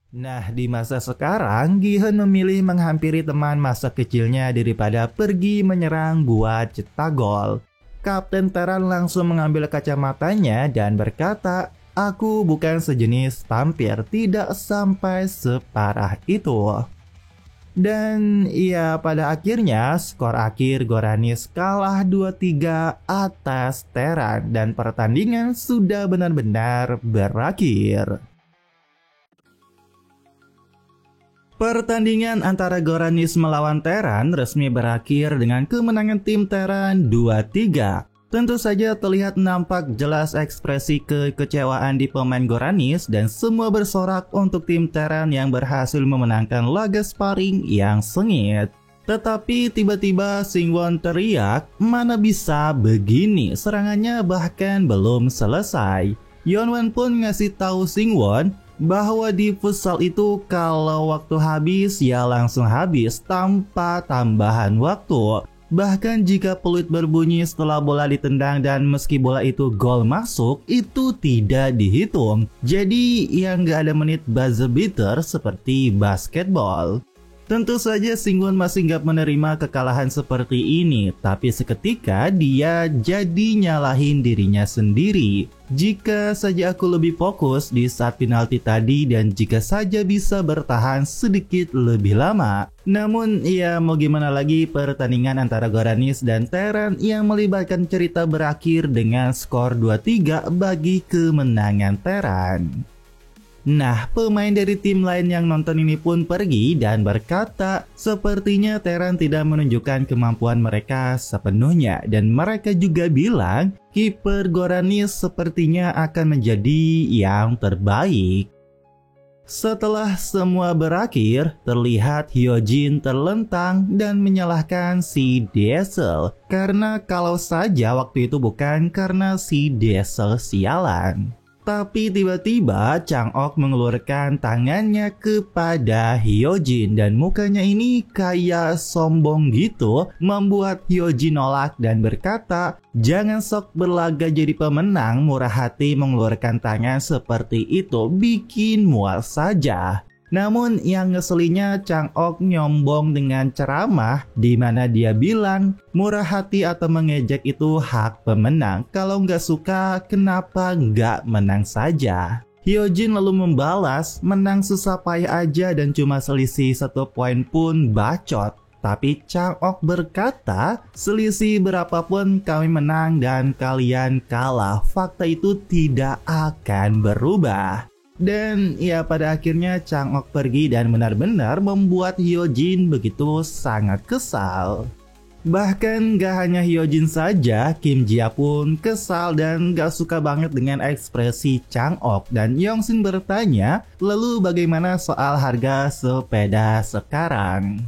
Nah, di masa sekarang, Gihen memilih menghampiri teman masa kecilnya daripada pergi menyerang buat cetak gol. Kapten Teran langsung mengambil kacamatanya dan berkata, "Aku bukan sejenis vampir, tidak sampai separah itu." Dan ya pada akhirnya skor akhir Goranis kalah 2-3 atas Teran dan pertandingan sudah benar-benar berakhir. Pertandingan antara Goranis melawan Teran resmi berakhir dengan kemenangan tim Teran 2-3. Tentu saja terlihat nampak jelas ekspresi kekecewaan di pemain Goranis dan semua bersorak untuk tim Teran yang berhasil memenangkan laga sparring yang sengit. Tetapi tiba-tiba Singwon teriak, "Mana bisa begini, serangannya bahkan belum selesai." Yeonwon pun ngasih tahu Singwon bahwa di futsal itu kalau waktu habis ya langsung habis tanpa tambahan waktu. Bahkan jika peluit berbunyi setelah bola ditendang dan meski bola itu gol masuk, itu tidak dihitung. Jadi yang gak ada menit buzzer beater seperti basketball. Tentu saja Singwon masih nggak menerima kekalahan seperti ini, tapi seketika dia jadi nyalahin dirinya sendiri. Jika saja aku lebih fokus di saat penalti tadi dan jika saja bisa bertahan sedikit lebih lama. Namun ya mau gimana lagi, pertandingan antara Goranis dan Teran yang melibatkan cerita berakhir dengan skor 2-3 bagi kemenangan Teran. Nah, pemain dari tim lain yang nonton ini pun pergi dan berkata, sepertinya Teran tidak menunjukkan kemampuan mereka sepenuhnya dan mereka juga bilang kiper Goranis sepertinya akan menjadi yang terbaik. Setelah semua berakhir, terlihat Hyojin terlentang dan menyalahkan si Diesel karena kalau saja waktu itu bukan karena si Diesel sialan. Tapi tiba-tiba Changok mengeluarkan tangannya kepada Hyojin dan mukanya ini kayak sombong gitu, membuat Hyojin nolak dan berkata, "Jangan sok berlaga jadi pemenang, murah hati mengeluarkan tangan seperti itu, bikin mual saja." Namun yang ngeselinya Changok nyombong dengan ceramah di mana dia bilang murah hati atau mengejek itu hak pemenang. Kalau nggak suka kenapa nggak menang saja? Hyojin lalu membalas, menang susah payah aja dan cuma selisih 1 poin pun bacot. Tapi Changok berkata, selisih berapapun kami menang dan kalian kalah. Fakta itu tidak akan berubah. Dan ya pada akhirnya Changok pergi dan benar-benar membuat Hyojin begitu sangat kesal. Bahkan gak hanya Hyojin saja, Kim Jia pun kesal dan gak suka banget dengan ekspresi Changok. Dan Yongsin bertanya, lalu bagaimana soal harga sepeda sekarang?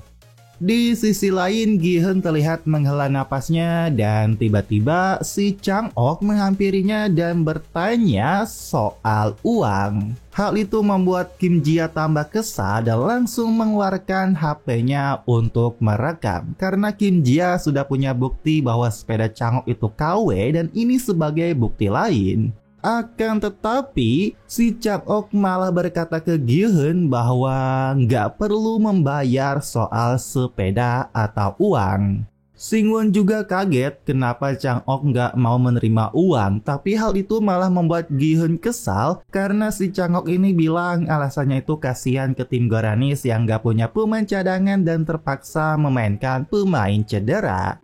Di sisi lain, Gihen terlihat menghela napasnya dan tiba-tiba si Changok menghampirinya dan bertanya soal uang. Hal itu membuat Kim Jia tambah kesal dan langsung mengeluarkan HP-nya untuk merekam. Karena Kim Jia sudah punya bukti bahwa sepeda Changok itu KW dan ini sebagai bukti lain. Akan tetapi, si Changok malah berkata ke Gihen bahwa nggak perlu membayar soal sepeda atau uang. Singwon juga kaget kenapa Changok nggak mau menerima uang, tapi hal itu malah membuat Gihen kesal karena si Changok ini bilang alasannya itu kasihan ke tim Goranis yang nggak punya pemain cadangan dan terpaksa memainkan pemain cedera.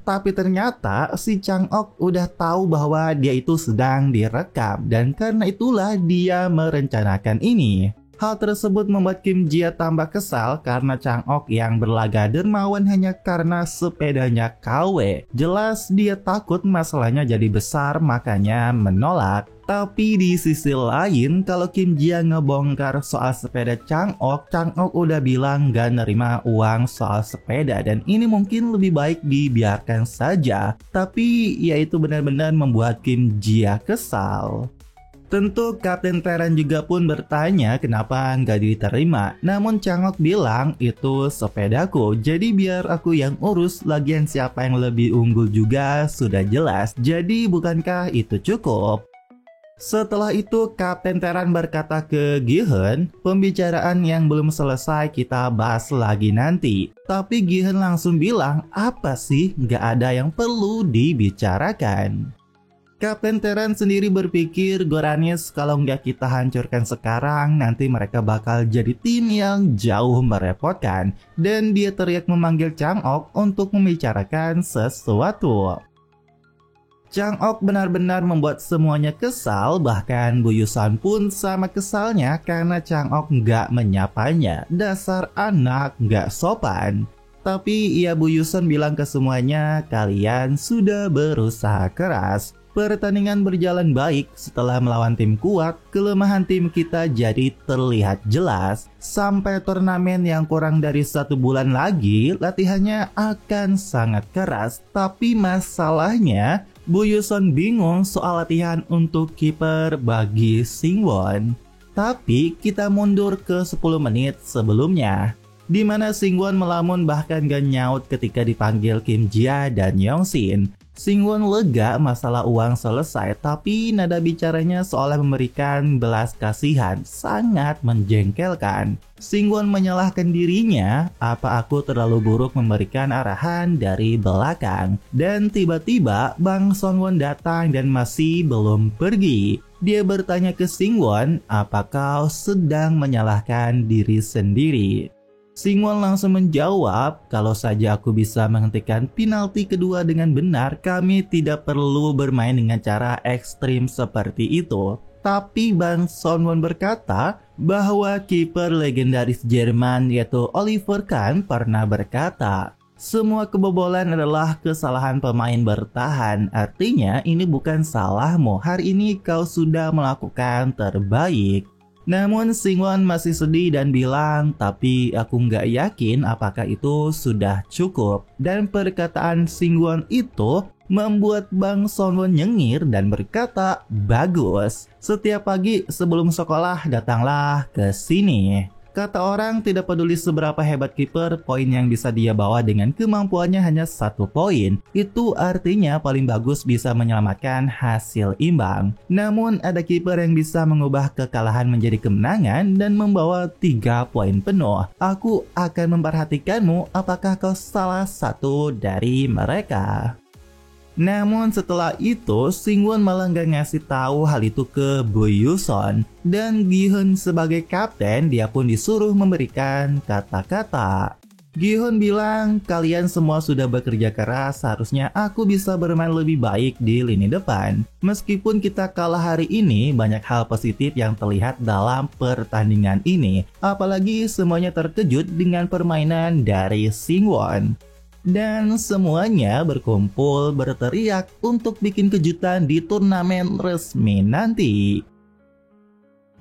Tapi ternyata si Changok udah tahu bahwa dia itu sedang direkam dan karena itulah dia merencanakan ini. Hal tersebut membuat Kim Jia tambah kesal karena Changok yang berlaga dermawan hanya karena sepedanya KW. Jelas dia takut masalahnya jadi besar makanya menolak. Tapi di sisi lain, kalau Kim Jia ngebongkar soal sepeda Changok udah bilang gak nerima uang soal sepeda dan ini mungkin lebih baik dibiarkan saja. Tapi ya itu benar-benar membuat Kim Jia kesal. Tentu Kapten Teran juga pun bertanya kenapa nggak diterima. Namun Changok bilang itu sepedaku, jadi biar aku yang urus, lagian siapa yang lebih unggul juga sudah jelas. Jadi bukankah itu cukup? Setelah itu Kapten Teran berkata ke Gi-hun, pembicaraan yang belum selesai kita bahas lagi nanti. Tapi Gi-hun langsung bilang, apa sih, gak ada yang perlu dibicarakan. Kapten Teran sendiri berpikir, Goranis kalau nggak kita hancurkan sekarang, nanti mereka bakal jadi tim yang jauh merepotkan. Dan dia teriak memanggil Chang'ok untuk membicarakan sesuatu. Chang'ok benar-benar membuat semuanya kesal, bahkan Bu Yusan pun sama kesalnya karena Chang'ok nggak menyapanya. Dasar anak nggak sopan. Tapi ya Bu Yusan bilang ke semuanya, kalian sudah berusaha keras. Pertandingan berjalan baik, setelah melawan tim kuat, kelemahan tim kita jadi terlihat jelas. Sampai turnamen yang kurang dari 1 bulan lagi, latihannya akan sangat keras. Tapi masalahnya, Bu Yuson bingung soal latihan untuk kiper bagi Singwon. Tapi kita mundur ke 10 menit sebelumnya, di mana Singwon melamun bahkan gak nyaut ketika dipanggil Kim Jia dan Yongsin. Singwon lega masalah uang selesai, tapi nada bicaranya seolah memberikan belas kasihan, sangat menjengkelkan. Singwon menyalahkan dirinya, apa aku terlalu buruk memberikan arahan dari belakang. Dan tiba-tiba Bang Sonwon datang dan masih belum pergi. Dia bertanya ke Singwon, apa kau sedang menyalahkan diri sendiri? Singwon langsung menjawab, kalau saja aku bisa menghentikan penalti kedua dengan benar, kami tidak perlu bermain dengan cara ekstrim seperti itu. Tapi Bang Sonwon berkata bahwa kiper legendaris Jerman yaitu Oliver Kahn pernah berkata, semua kebobolan adalah kesalahan pemain bertahan. Artinya ini bukan salahmu, hari ini kau sudah melakukan terbaik. Namun Singwon masih sedih dan bilang, tapi aku nggak yakin apakah itu sudah cukup. Dan perkataan Singwon itu membuat Bang Sonwon nyengir dan berkata, bagus. Setiap pagi sebelum sekolah datanglah ke sini. Kata orang, tidak peduli seberapa hebat kiper, poin yang bisa dia bawa dengan kemampuannya hanya 1 poin. Itu artinya paling bagus bisa menyelamatkan hasil imbang. Namun ada kiper yang bisa mengubah kekalahan menjadi kemenangan dan membawa 3 poin penuh. Aku akan memperhatikanmu apakah kau salah satu dari mereka. Namun setelah itu, Singwon malah gak ngasih tahu hal itu ke Bu Yuson. Dan Gi-hun sebagai kapten, dia pun disuruh memberikan kata-kata. Gi-hun bilang, kalian semua sudah bekerja keras, seharusnya aku bisa bermain lebih baik di lini depan. Meskipun kita kalah hari ini, banyak hal positif yang terlihat dalam pertandingan ini. Apalagi semuanya terkejut dengan permainan dari Singwon. Dan semuanya berkumpul berteriak untuk bikin kejutan di turnamen resmi nanti.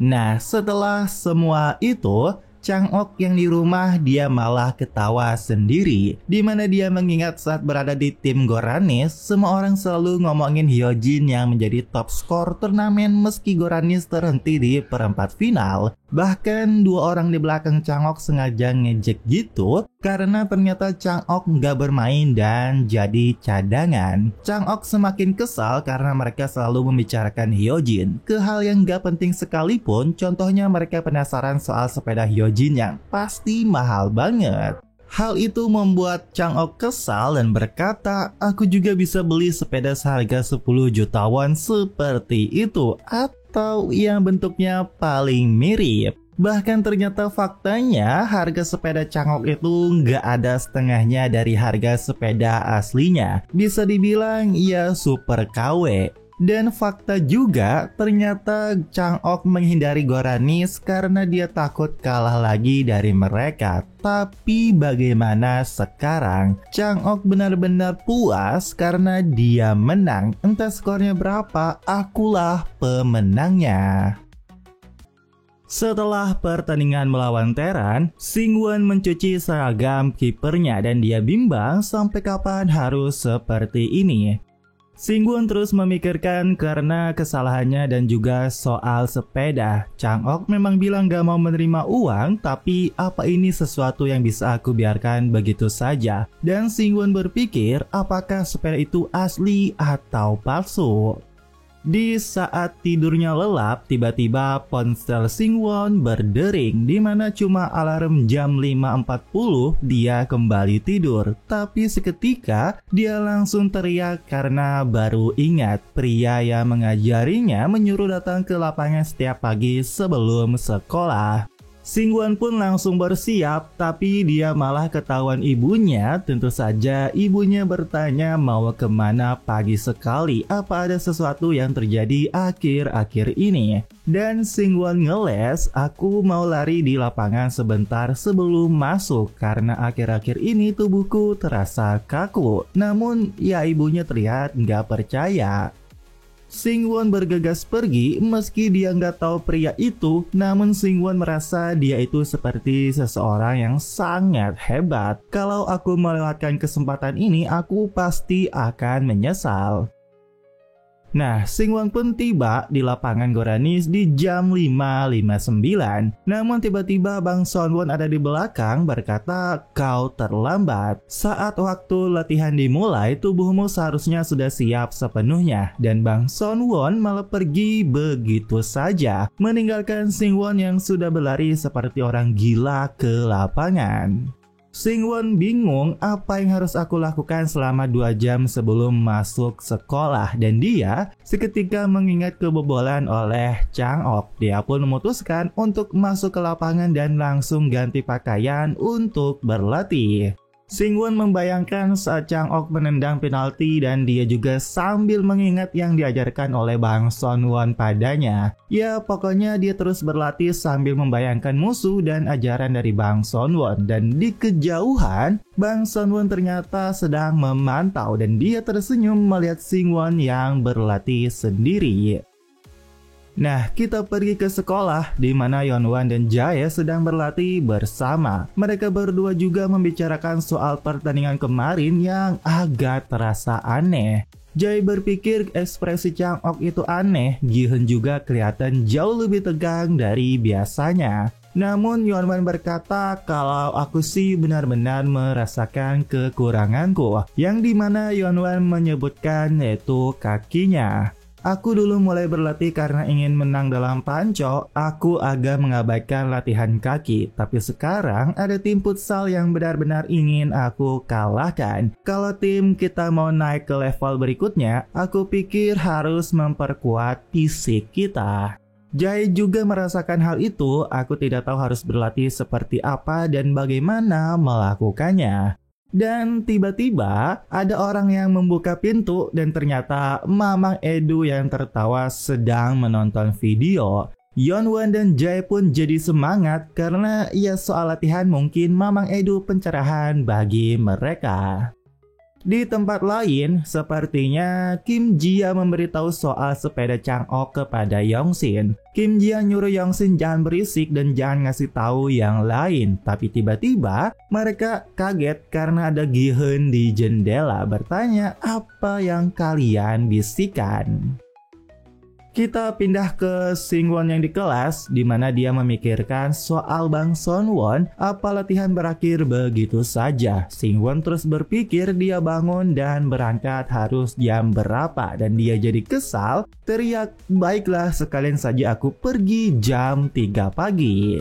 Nah, setelah semua itu, Chang'ok yang di rumah dia malah ketawa sendiri. Dimana dia mengingat saat berada di tim Goranis, semua orang selalu ngomongin Hyojin yang menjadi top skor turnamen meski Goranis terhenti di perempat final. Bahkan 2 orang di belakang Chang'ok sengaja ngejek gitu karena ternyata Chang'ok nggak bermain dan jadi cadangan. Chang'ok semakin kesal karena mereka selalu membicarakan Hyojin ke hal yang nggak penting sekalipun. Contohnya mereka penasaran soal sepeda Hyojin yang pasti mahal banget. Hal itu membuat Chang'ok kesal dan berkata, aku juga bisa beli sepeda seharga 10 juta won seperti itu atau yang bentuknya paling mirip. Bahkan ternyata faktanya harga sepeda Chang'ok itu nggak ada setengahnya dari harga sepeda aslinya. Bisa dibilang ya super KW. Dan fakta juga ternyata Chang'ok menghindari Goranis karena dia takut kalah lagi dari mereka. Tapi bagaimana sekarang? Chang'ok benar-benar puas karena dia menang. Entah skornya berapa, akulah pemenangnya. Setelah pertandingan melawan Teran, Singwon mencuci seragam kipernya dan dia bimbang sampai kapan harus seperti ini. Singwon terus memikirkan karena kesalahannya dan juga soal sepeda. Chang'ok memang bilang gak mau menerima uang, tapi apa ini sesuatu yang bisa aku biarkan begitu saja? Dan Singwon berpikir apakah sepeda itu asli atau palsu? Di saat tidurnya lelap, tiba-tiba ponsel Singwon berdering, di mana cuma alarm jam 5.40 dia kembali tidur. Tapi seketika dia langsung teriak karena baru ingat pria yang mengajarinya menyuruh datang ke lapangan setiap pagi sebelum sekolah. Singwon pun langsung bersiap, tapi dia malah ketahuan ibunya. Tentu saja ibunya bertanya mau kemana pagi sekali, apa ada sesuatu yang terjadi akhir-akhir ini. Dan Singwon ngeles, aku mau lari di lapangan sebentar sebelum masuk karena akhir-akhir ini tubuhku terasa kaku. Namun ya ibunya terlihat nggak percaya. Singwon bergegas pergi meski dia nggak tahu pria itu, namun Singwon merasa dia itu seperti seseorang yang sangat hebat. Kalau aku melewatkan kesempatan ini, aku pasti akan menyesal. Nah, Singwon pun tiba di lapangan Goranis di jam 5.59. Namun tiba-tiba Bang Sonwon ada di belakang berkata, "Kau terlambat. Saat waktu latihan dimulai, tubuhmu seharusnya sudah siap sepenuhnya." Dan Bang Sonwon malah pergi begitu saja, meninggalkan Singwon yang sudah berlari seperti orang gila ke lapangan. Singwon bingung apa yang harus aku lakukan selama 2 jam sebelum masuk sekolah, dan dia seketika mengingat kebobolan oleh Changok. Dia pun memutuskan untuk masuk ke lapangan dan langsung ganti pakaian untuk berlatih. Singwon membayangkan saat Changok menendang penalti dan dia juga sambil mengingat yang diajarkan oleh Bang Sonwon padanya. Ya pokoknya dia terus berlatih sambil membayangkan musuh dan ajaran dari Bang Sonwon. Dan di kejauhan Bang Sonwon ternyata sedang memantau dan dia tersenyum melihat Singwon yang berlatih sendiri. Nah, kita pergi ke sekolah di mana Yeonwan dan Jae sedang berlatih bersama. Mereka berdua juga membicarakan soal pertandingan kemarin yang agak terasa aneh. Jae berpikir ekspresi Changok itu aneh, Jihoon juga kelihatan jauh lebih tegang dari biasanya. Namun Yeonwan berkata kalau aku sih benar-benar merasakan kekuranganku, yang dimana Yeonwan menyebutkan yaitu kakinya. Aku dulu mulai berlatih karena ingin menang dalam panco, aku agak mengabaikan latihan kaki. Tapi sekarang ada tim futsal yang benar-benar ingin aku kalahkan. Kalau tim kita mau naik ke level berikutnya, aku pikir harus memperkuat fisik kita. Jae juga merasakan hal itu, aku tidak tahu harus berlatih seperti apa dan bagaimana melakukannya. Dan tiba-tiba ada orang yang membuka pintu dan ternyata Mamang Edu yang tertawa sedang menonton video. Yeonwan dan Jae pun jadi semangat karena ya soal latihan mungkin Mamang Edu pencerahan bagi mereka. Di tempat lain, sepertinya Kim Jia memberitahu soal sepeda Changok kepada Yongsin. Kim Jia nyuruh Yongsin jangan berisik dan jangan ngasih tahu yang lain. Tapi tiba-tiba mereka kaget karena ada Jihoon di jendela bertanya apa yang kalian bisikan. Kita pindah ke Singwon yang di kelas, di mana dia memikirkan soal Bang Sonwon, apa latihan berakhir begitu saja. Singwon terus berpikir dia bangun dan berangkat harus jam berapa, dan dia jadi kesal, teriak, "Baiklah, sekalian saja aku pergi jam 3 pagi.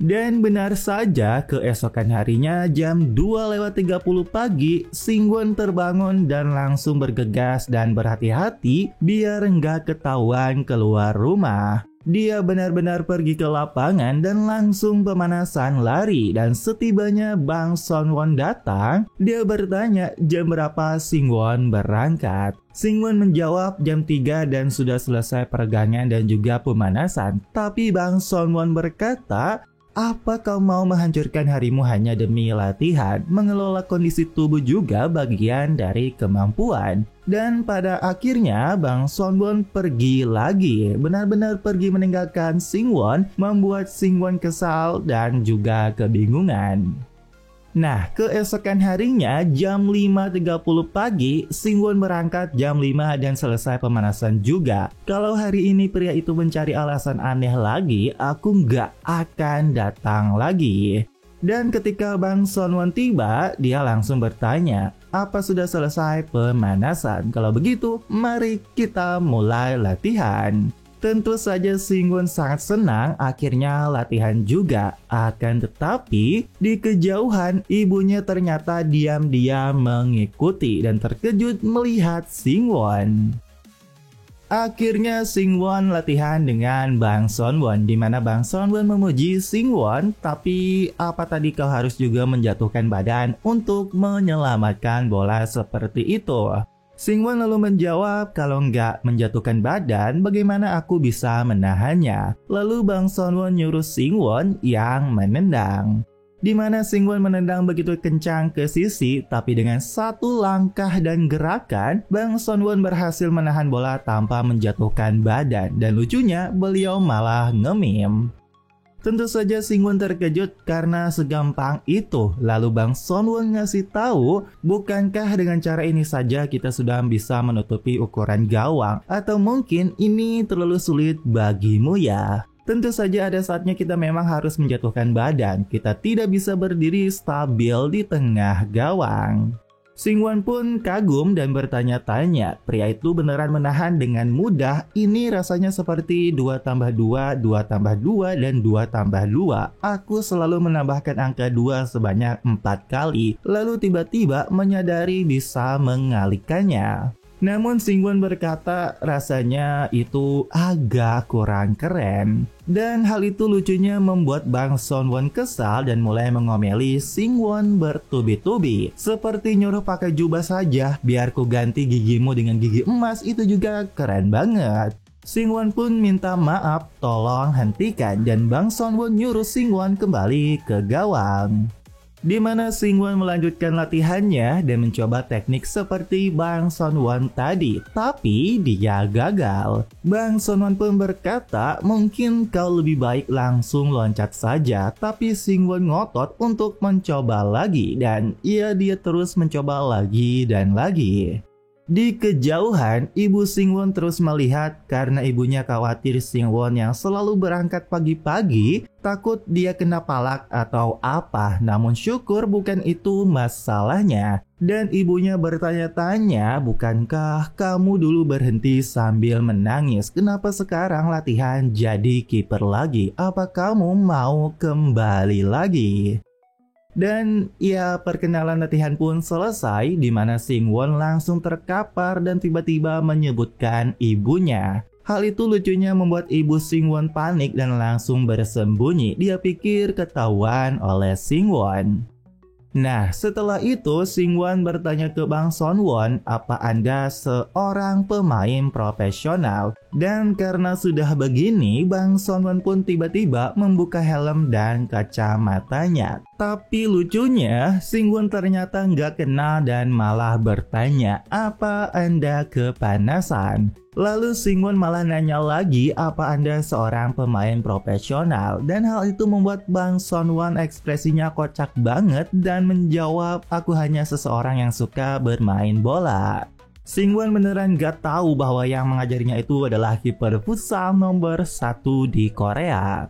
Dan benar saja, keesokan harinya jam 2:30 pagi, Singwon terbangun dan langsung bergegas dan berhati-hati biar nggak ketahuan keluar rumah. Dia benar-benar pergi ke lapangan dan langsung pemanasan lari, dan setibanya Bang Sonwon datang, dia bertanya jam berapa Singwon berangkat. Singwon menjawab jam 3 dan sudah selesai peregangan dan juga pemanasan. Tapi Bang Sonwon berkata, "Apa kau mau menghancurkan harimu hanya demi latihan? Mengelola kondisi tubuh juga bagian dari kemampuan." Dan pada akhirnya Bang Sonwon pergi lagi, benar-benar pergi meninggalkan Singwon, membuat Singwon kesal dan juga kebingungan. Nah, keesokan harinya jam 5:30 pagi, Singwon berangkat jam 5 dan selesai pemanasan juga. Kalau hari ini pria itu mencari alasan aneh lagi, aku nggak akan datang lagi. Dan ketika Bang Sonwon tiba, dia langsung bertanya, apa sudah selesai pemanasan? Kalau begitu, mari kita mulai latihan. Tentu saja Singwon sangat senang akhirnya latihan juga. Akan tetapi di kejauhan ibunya ternyata diam-diam mengikuti dan terkejut melihat Singwon. Akhirnya Singwon latihan dengan Bang Sonwon, di mana Bang Sonwon memuji Singwon, tapi apa tadi kau harus juga menjatuhkan badan untuk menyelamatkan bola seperti itu? Singwon lalu menjawab, kalau nggak menjatuhkan badan, bagaimana aku bisa menahannya? Lalu Bang Sonwon nyuruh Singwon yang menendang. Di mana Singwon menendang begitu kencang ke sisi, tapi dengan satu langkah dan gerakan, Bang Sonwon berhasil menahan bola tanpa menjatuhkan badan. Dan lucunya, beliau malah nge-meme. Tentu saja Singwon terkejut karena segampang itu. Lalu Bang Sonwon ngasih tahu, bukankah dengan cara ini saja kita sudah bisa menutupi ukuran gawang? Atau mungkin ini terlalu sulit bagimu ya? Tentu saja ada saatnya kita memang harus menjatuhkan badan. Kita tidak bisa berdiri stabil di tengah gawang. Singwon pun kagum dan bertanya-tanya, pria itu beneran menahan dengan mudah. Ini rasanya seperti 2 tambah 2, 2 tambah 2, dan 2 tambah 2. Aku selalu menambahkan angka 2 sebanyak 4 kali, lalu tiba-tiba menyadari bisa mengalihkannya. Namun Singwon berkata rasanya itu agak kurang keren. Dan hal itu lucunya membuat Bang Sonwon kesal dan mulai mengomeli Singwon bertubi-tubi. Seperti nyuruh pakai jubah saja, biar ku ganti gigimu dengan gigi emas, itu juga keren banget. Singwon pun minta maaf, tolong hentikan, dan Bang Sonwon nyuruh Singwon kembali ke gawang. Di mana Singwon melanjutkan latihannya dan mencoba teknik seperti Bang Sonwon tadi, tapi dia gagal. Bang Sonwon pun berkata, mungkin kau lebih baik langsung loncat saja, tapi Singwon ngotot untuk mencoba lagi dan dia terus mencoba lagi dan lagi. Di kejauhan, ibu Singwon terus melihat karena ibunya khawatir Singwon yang selalu berangkat pagi-pagi takut dia kena palak atau apa. Namun syukur bukan itu masalahnya. Dan ibunya bertanya-tanya, bukankah kamu dulu berhenti sambil menangis? Kenapa sekarang latihan jadi kiper lagi? Apa kamu mau kembali lagi? Dan ya, perkenalan latihan pun selesai, di mana Singwon langsung terkapar dan tiba-tiba menyebutkan ibunya. Hal itu lucunya membuat ibu Singwon panik dan langsung bersembunyi. Dia pikir ketahuan oleh Singwon. Nah, setelah itu Singwon bertanya ke Bang Sonwon, apa Anda seorang pemain profesional? Dan karena sudah begini, Bang Sonwon pun tiba-tiba membuka helm dan kacamatanya. Tapi lucunya, Singwon ternyata nggak kenal dan malah bertanya, apa Anda kepanasan? Lalu Singwon malah nanya lagi, apa Anda seorang pemain profesional? Dan hal itu membuat Bang Sonwon ekspresinya kocak banget dan menjawab, aku hanya seseorang yang suka bermain bola. Singwon beneran gak tahu bahwa yang mengajarinya itu adalah kiper futsal nomor 1 di Korea.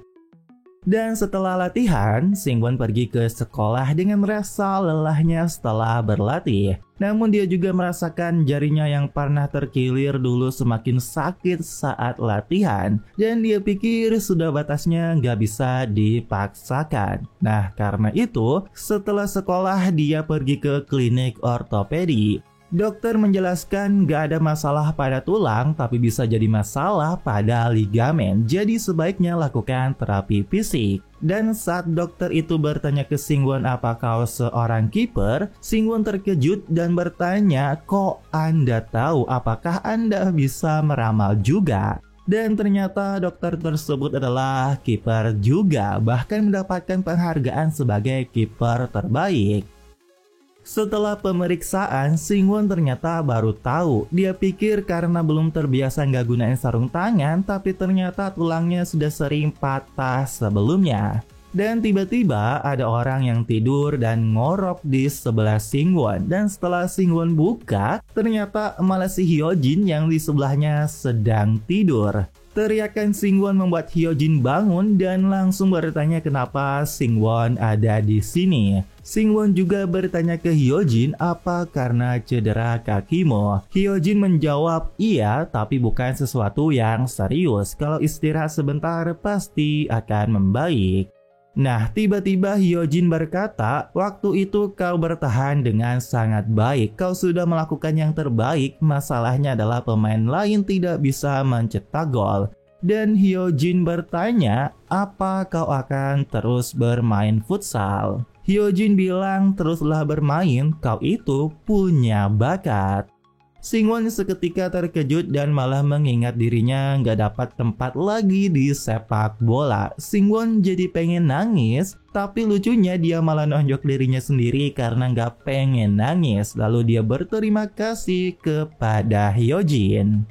Dan setelah latihan, Singwon pergi ke sekolah dengan merasa lelahnya setelah berlatih. Namun dia juga merasakan jarinya yang pernah terkilir dulu semakin sakit saat latihan. Dan dia pikir sudah batasnya nggak bisa dipaksakan. Nah, karena itu setelah sekolah dia pergi ke klinik ortopedi. Dokter menjelaskan gak ada masalah pada tulang, tapi bisa jadi masalah pada ligamen. Jadi sebaiknya lakukan terapi fisik. Dan saat dokter itu bertanya ke Singwon, apa kau seorang kiper? Singwon terkejut dan bertanya, kok Anda tahu? Apakah Anda bisa meramal juga? Dan ternyata dokter tersebut adalah kiper juga, bahkan mendapatkan penghargaan sebagai kiper terbaik. Setelah pemeriksaan, Singwon ternyata baru tahu. Dia pikir karena belum terbiasa nggak gunain sarung tangan, tapi ternyata tulangnya sudah sering patah sebelumnya. Dan tiba-tiba ada orang yang tidur dan ngorok di sebelah Singwon. Dan setelah Singwon buka, ternyata malah si Hyojin yang di sebelahnya sedang tidur. Teriakan Singwon membuat Hyojin bangun dan langsung bertanya kenapa Singwon ada di sini. Singwon juga bertanya ke Hyojin apa karena cedera kakimu. Hyojin menjawab iya, tapi bukan sesuatu yang serius. Kalau istirahat sebentar pasti akan membaik. Nah, tiba-tiba Hyojin berkata, waktu itu kau bertahan dengan sangat baik. Kau sudah melakukan yang terbaik. Masalahnya adalah pemain lain tidak bisa mencetak gol. Dan Hyojin bertanya, apa kau akan terus bermain futsal? Hyojin bilang, teruslah bermain, kau itu punya bakat. Singwon seketika terkejut dan malah mengingat dirinya nggak dapat tempat lagi di sepak bola. Singwon jadi pengen nangis, tapi lucunya dia malah nonjok dirinya sendiri karena nggak pengen nangis. Lalu dia berterima kasih kepada Hyojin.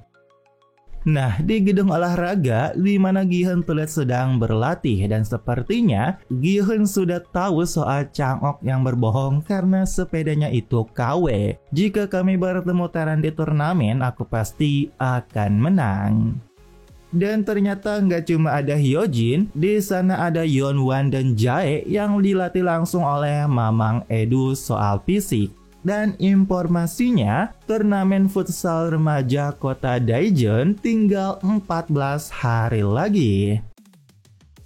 Nah, di gedung olahraga di mana Gi-hun terlihat sedang berlatih dan sepertinya Gi-hun sudah tahu soal Chang-ok yang berbohong karena sepedanya itu KW. Jika kami bertemu Taeran di turnamen, aku pasti akan menang. Dan ternyata nggak cuma ada Hyojin, di sana ada Yeonwan dan Jae yang dilatih langsung oleh Mamang Edu soal fisik. Dan informasinya, turnamen futsal remaja kota Daejeon tinggal 14 hari lagi.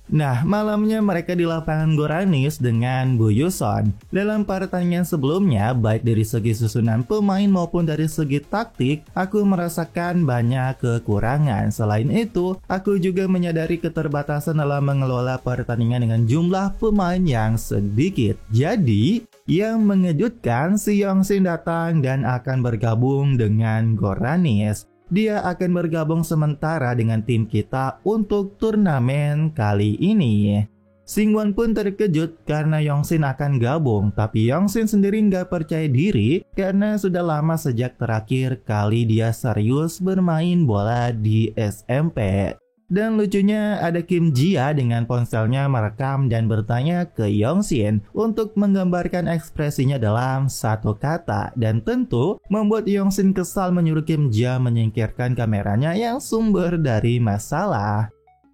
Nah, malamnya mereka di lapangan Goranis dengan Bu Yuson. Dalam pertandingan sebelumnya, baik dari segi susunan pemain maupun dari segi taktik, aku merasakan banyak kekurangan. Selain itu, aku juga menyadari keterbatasan dalam mengelola pertandingan dengan jumlah pemain yang sedikit. Jadi, yang mengejutkan, si Yongsin datang dan akan bergabung dengan Goranis. Dia akan bergabung sementara dengan tim kita untuk turnamen kali ini. Singwon pun terkejut karena Yongsin akan gabung, tapi Yongsin sendiri nggak percaya diri karena sudah lama sejak terakhir kali dia serius bermain bola di SMP. Dan lucunya ada Kim Jia dengan ponselnya merekam dan bertanya ke Yongsin untuk menggambarkan ekspresinya dalam satu kata. Dan tentu membuat Yongsin kesal menyuruh Kim Jia menyingkirkan kameranya yang sumber dari masalah.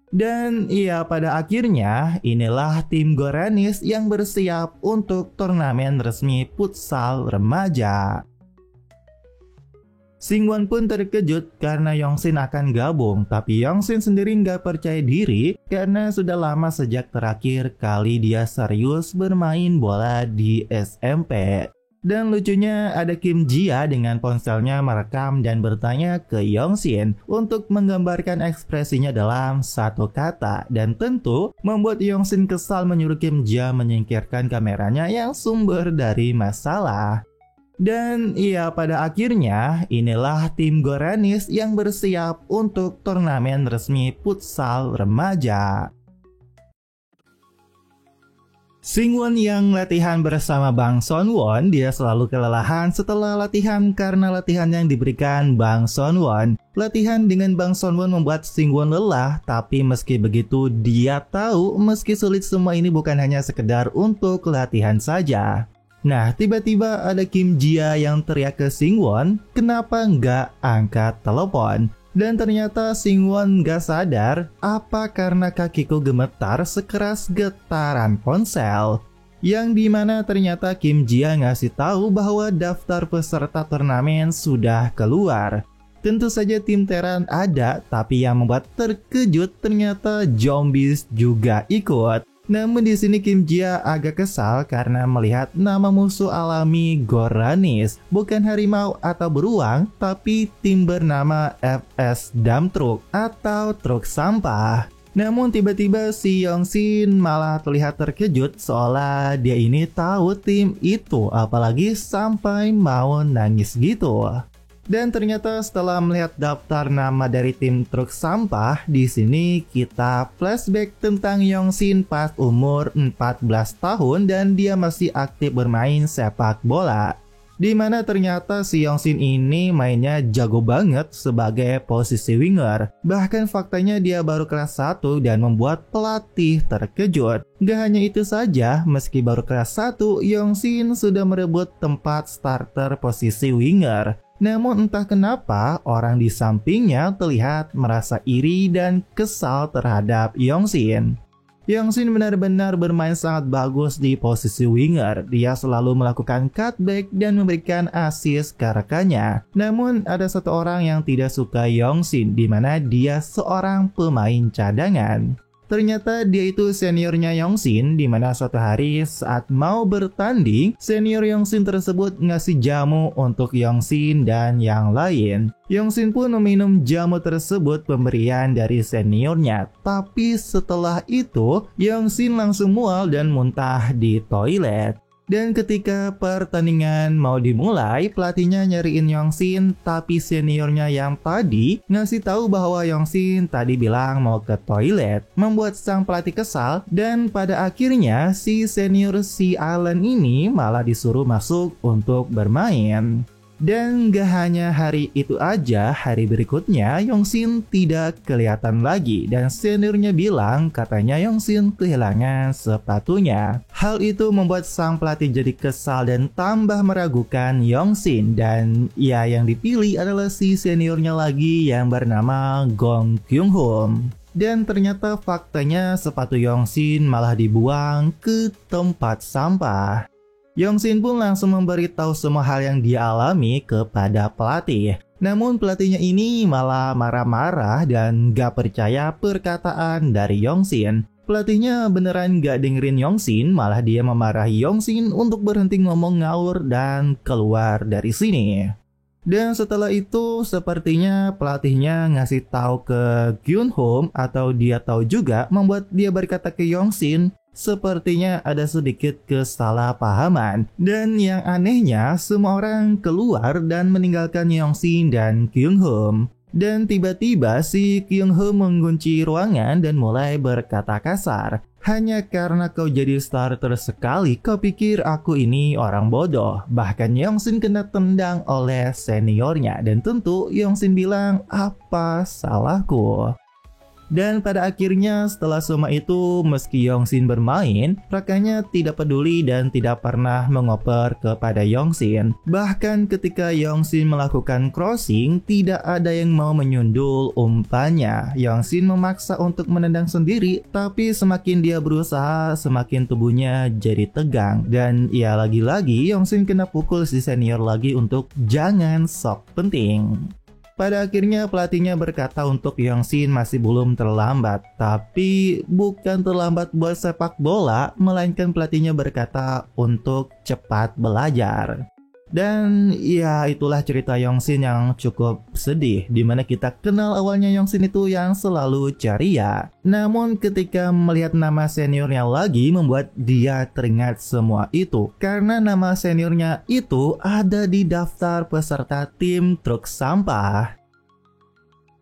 Dan iya, pada akhirnya inilah tim Goranis yang bersiap untuk turnamen resmi futsal remaja. Singwon pun terkejut karena Yongsin akan gabung, tapi Yongsin sendiri nggak percaya diri karena sudah lama sejak terakhir kali dia serius bermain bola di SMP. Dan lucunya ada Kim Jia dengan ponselnya merekam dan bertanya ke Yongsin untuk menggambarkan ekspresinya dalam satu kata. Dan tentu membuat Yongsin kesal menyuruh Kim Jia menyingkirkan kameranya yang sumber dari masalah. Dan iya, pada akhirnya inilah tim Goranis yang bersiap untuk turnamen resmi futsal remaja. Singwon yang latihan bersama Bang Sonwon, dia selalu kelelahan setelah latihan karena latihan yang diberikan Bang Sonwon. Latihan dengan Bang Sonwon membuat Singwon lelah, tapi meski begitu dia tahu meski sulit semua ini bukan hanya sekedar untuk latihan saja. Nah, tiba-tiba ada Kim Jia yang teriak ke Singwon, kenapa nggak angkat telepon? Dan ternyata Singwon nggak sadar, apa karena kakiku gemetar sekeras getaran ponsel. Yang dimana ternyata Kim Jia ngasih tahu bahwa daftar peserta turnamen sudah keluar. Tentu saja tim Taeran ada, tapi yang membuat terkejut ternyata Zombies juga ikut. Namun di sini Kim Jia agak kesal karena melihat nama musuh alami Goranis bukan harimau atau beruang, tapi tim bernama FS Dump Truck atau truk sampah. Namun tiba-tiba si Yongsin malah terlihat terkejut seolah dia ini tahu tim itu, apalagi sampai mau nangis gitu. Dan ternyata setelah melihat daftar nama dari tim truk sampah, di sini kita flashback tentang Yongsin pas umur 14 tahun dan dia masih aktif bermain sepak bola. Dimana ternyata si Yongsin ini mainnya jago banget sebagai posisi winger. Bahkan faktanya dia baru kelas 1 dan membuat pelatih terkejut. Gak hanya itu saja, meski baru kelas 1, Yongsin sudah merebut tempat starter posisi winger. Namun entah kenapa orang di sampingnya terlihat merasa iri dan kesal terhadap Yongsin. Yongsin benar-benar bermain sangat bagus di posisi winger. Dia selalu melakukan cutback dan memberikan assist ke rekannya. Namun ada satu orang yang tidak suka Yongsin, di mana dia seorang pemain cadangan. Ternyata dia itu seniornya Yongsin, di mana suatu hari saat mau bertanding, senior Yongsin tersebut ngasih jamu untuk Yongsin dan yang lain. Yongsin pun meminum jamu tersebut pemberian dari seniornya. Tapi setelah itu, Yongsin langsung mual dan muntah di toilet. Dan ketika pertandingan mau dimulai, pelatihnya nyariin Yongsin, tapi seniornya yang tadi ngasih tahu bahwa Yongsin tadi bilang mau ke toilet, membuat sang pelatih kesal. Dan pada akhirnya si senior si Alan ini malah disuruh masuk untuk bermain. Dan gak hanya hari itu aja, hari berikutnya Yongsin tidak kelihatan lagi dan seniornya bilang katanya Yongsin kehilangan sepatunya. Hal itu membuat sang pelatih jadi kesal dan tambah meragukan Yongsin, dan ya yang dipilih adalah si seniornya lagi yang bernama Gong Kyung-hom. Dan ternyata faktanya sepatu Yongsin malah dibuang ke tempat sampah. Yongsin pun langsung memberitahu semua hal yang dia alami kepada pelatih. Namun pelatihnya ini malah marah-marah dan gak percaya perkataan dari Yongsin. Pelatihnya beneran gak dengerin Yongsin, malah dia memarahi Yongsin untuk berhenti ngomong ngawur dan keluar dari sini. Dan setelah itu sepertinya pelatihnya ngasih tahu ke Kyung-hom, atau dia tahu juga, membuat dia berkata ke Yongsin, sepertinya ada sedikit kesalahpahaman. Dan yang anehnya, semua orang keluar dan meninggalkan Yongsin dan Kyung-hom. Dan tiba-tiba si Kyung-hom mengunci ruangan dan mulai berkata kasar. Hanya karena kau jadi starter sekali, kau pikir aku ini orang bodoh. Bahkan Yongsin kena tendang oleh seniornya. Dan tentu Yongsin bilang, apa salahku? Dan pada akhirnya setelah semua itu, meski Yongsin bermain, rekannya tidak peduli dan tidak pernah mengoper kepada Yongsin. Bahkan ketika Yongsin melakukan crossing, tidak ada yang mau menyundul umpannya. Yongsin memaksa untuk menendang sendiri, tapi semakin dia berusaha, semakin tubuhnya jadi tegang. Dan ya lagi-lagi Yongsin kena pukul si senior lagi untuk jangan sok penting. Pada akhirnya pelatihnya berkata untuk Yongsin masih belum terlambat. Tapi bukan terlambat buat sepak bola, melainkan pelatihnya berkata untuk cepat belajar. Dan ya itulah cerita Yongsin yang cukup sedih, dimana kita kenal awalnya Yongsin itu yang selalu ceria. Namun ketika melihat nama seniornya lagi, membuat dia teringat semua itu. Karena nama seniornya itu ada di daftar peserta tim truk sampah.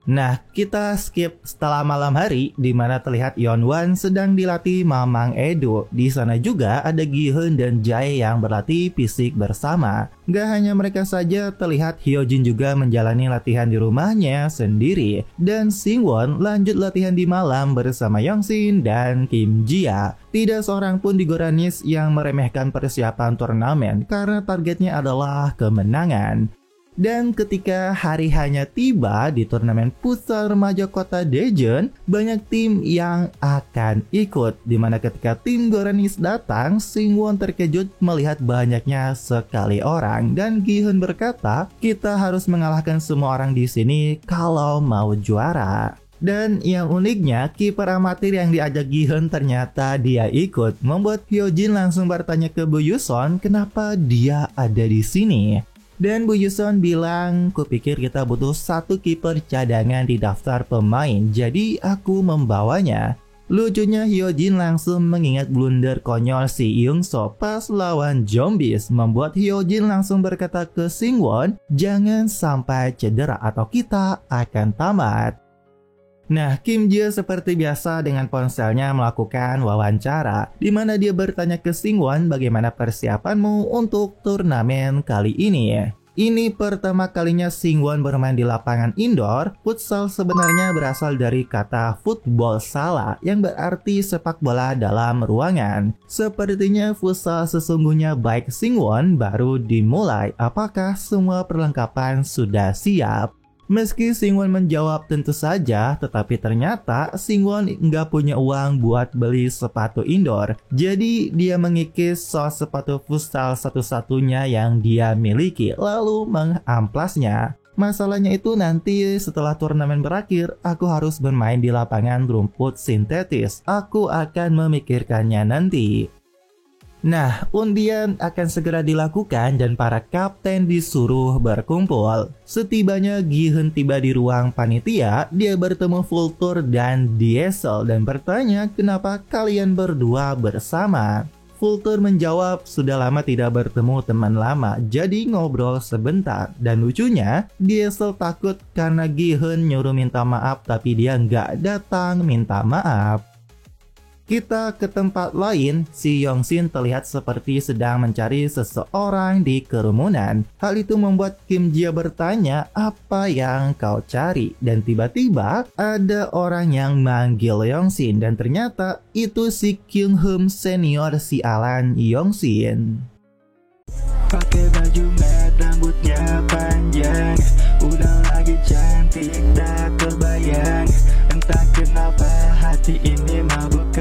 Nah, kita skip setelah malam hari di mana terlihat Yeonwan sedang dilatih Mamang Edo. Di sana juga ada Gi-hun dan Jae yang berlatih fisik bersama. Gak hanya mereka saja, terlihat Hyojin juga menjalani latihan di rumahnya sendiri. Dan Singwon lanjut latihan di malam bersama Yongsin dan Kim Jia. Tidak seorang pun di Goranis yang meremehkan persiapan turnamen karena targetnya adalah kemenangan. Dan ketika hari hanya tiba di turnamen futsal remaja kota Daejeon, banyak tim yang akan ikut. Dimana ketika tim Goranis datang, Singwon terkejut melihat banyaknya sekali orang. Dan Gi-hun berkata, kita harus mengalahkan semua orang di sini kalau mau juara. Dan yang uniknya, kiper amatir yang diajak Gi-hun ternyata dia ikut, membuat Hyojin langsung bertanya ke Bu Yuson kenapa dia ada di sini. Dan Bu Yuson bilang, kupikir kita butuh satu kiper cadangan di daftar pemain, jadi aku membawanya. Lucunya Hyojin langsung mengingat blunder konyol si Youngso pas lawan Zombies, membuat Hyojin langsung berkata ke Singwon, jangan sampai cedera atau kita akan tamat. Nah, Kim Jia seperti biasa dengan ponselnya melakukan wawancara, di mana dia bertanya ke Singwon bagaimana persiapanmu untuk turnamen kali ini. Ini pertama kalinya Singwon bermain di lapangan indoor. Futsal sebenarnya berasal dari kata football sala yang berarti sepak bola dalam ruangan. Sepertinya futsal sesungguhnya baik Singwon baru dimulai. Apakah semua perlengkapan sudah siap? Meski Singwon menjawab tentu saja, tetapi ternyata Singwon nggak punya uang buat beli sepatu indoor. Jadi dia mengikis sos sepatu futsal satu-satunya yang dia miliki, lalu mengamplasnya. Masalahnya itu nanti setelah turnamen berakhir, aku harus bermain di lapangan rumput sintetis. Aku akan memikirkannya nanti. Nah, undian akan segera dilakukan dan para kapten disuruh berkumpul. Setibanya Gi-hun tiba di ruang panitia, dia bertemu Vulture dan Diesel dan bertanya kenapa kalian berdua bersama. Vulture menjawab sudah lama tidak bertemu teman lama, jadi ngobrol sebentar. Dan lucunya, Diesel takut karena Gi-hun nyuruh minta maaf tapi dia nggak datang minta maaf. Kita ke tempat lain, si Yongsin terlihat seperti sedang mencari seseorang di kerumunan. Hal itu membuat Kim Jia bertanya, apa yang kau cari? Dan tiba-tiba ada orang yang manggil Yongsin dan ternyata itu si Kyung Hum senior si Alan Yongsin. Pakai baju merah, rambutnya panjang, udah lagi cantik tak terbayang. Entah kenapa hati ini mabuk